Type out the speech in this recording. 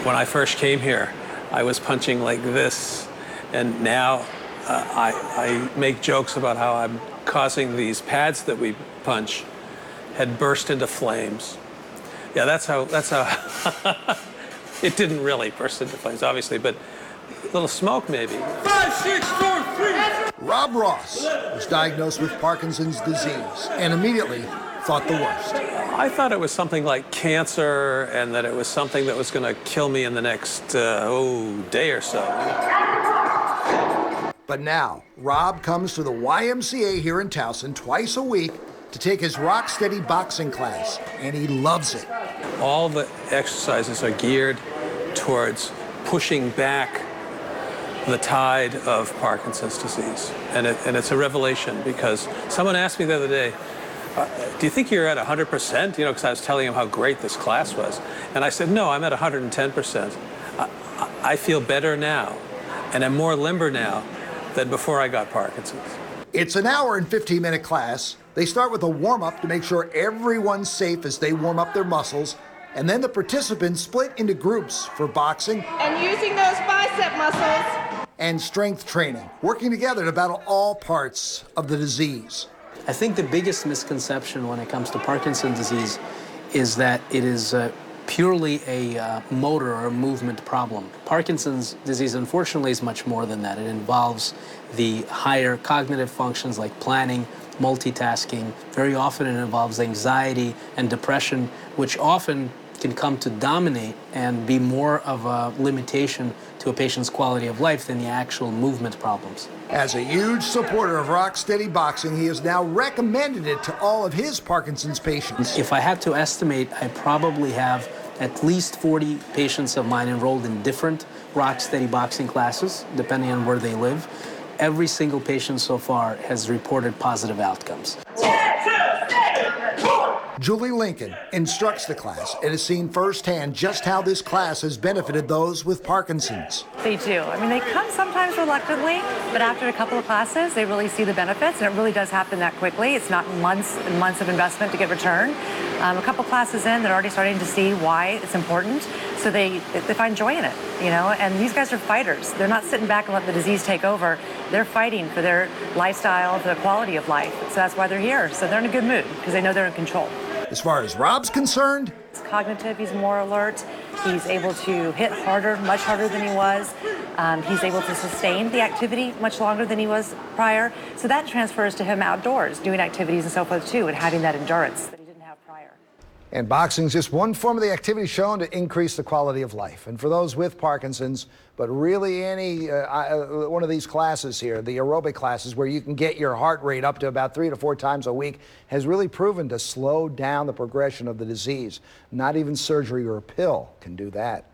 When I first came here, I was punching like this, and now I make jokes about how I'm causing these pads that we punch had burst into flames. Yeah, that's how it didn't really burst into flames, obviously, but a little smoke maybe. 5, 6, 4, 3. Rob Ross was diagnosed with Parkinson's disease and immediately thought the worst. I thought it was something like cancer and that it was something that was going to kill me in the next, day or so. But now, Rob comes to the YMCA here in Towson twice a week to take his rock-steady boxing class, and he loves it. All the exercises are geared towards pushing back the tide of Parkinson's disease. And it's a revelation, because someone asked me the other day, do you think you're at 100%? You know, because I was telling him how great this class was. And I said, no, I'm at 110%. I feel better now, and I'm more limber now than before I got Parkinson's. It's an hour and 15-minute class. They start with a warm-up to make sure everyone's safe as they warm up their muscles. And then the participants split into groups for boxing and using those bicep muscles and strength training, working together to battle all parts of the disease. I think the biggest misconception when it comes to Parkinson's disease is that it is purely a motor or movement problem. Parkinson's disease, unfortunately, is much more than that. It involves the higher cognitive functions like planning, multitasking. Very often it involves anxiety and depression, which often can come to dominate and be more of a limitation to a patient's quality of life than the actual movement problems. As a huge supporter of rock-steady boxing, he has now recommended it to all of his Parkinson's patients. If I had to estimate, I probably have at least 40 patients of mine enrolled in different rock-steady boxing classes, depending on where they live. Every single patient so far has reported positive outcomes. Julie Lincoln instructs the class and has seen firsthand just how this class has benefited those with Parkinson's. They do. I mean, they come sometimes reluctantly, but after a couple of classes, they really see the benefits, and it really does happen that quickly. It's not months and months of investment to get return. A couple classes in, they're already starting to see why it's important, so they find joy in it, you know, and these guys are fighters. They're not sitting back and let the disease take over. They're fighting for their lifestyle, for their quality of life, so that's why they're here. So they're in a good mood, because they know they're in control. As far as Rob's concerned, he's cognitive, he's more alert, he's able to hit harder, much harder than he was. He's able to sustain the activity much longer than he was prior. So that transfers to him outdoors, doing activities and so forth too, and having that endurance that he didn't have prior. and boxing is just one form of the activity shown to increase the quality of life. And for those with Parkinson's, but really any one of these classes here, the aerobic classes where you can get your heart rate up to about 3 to 4 times a week, has really proven to slow down the progression of the disease. Not even surgery or a pill can do that.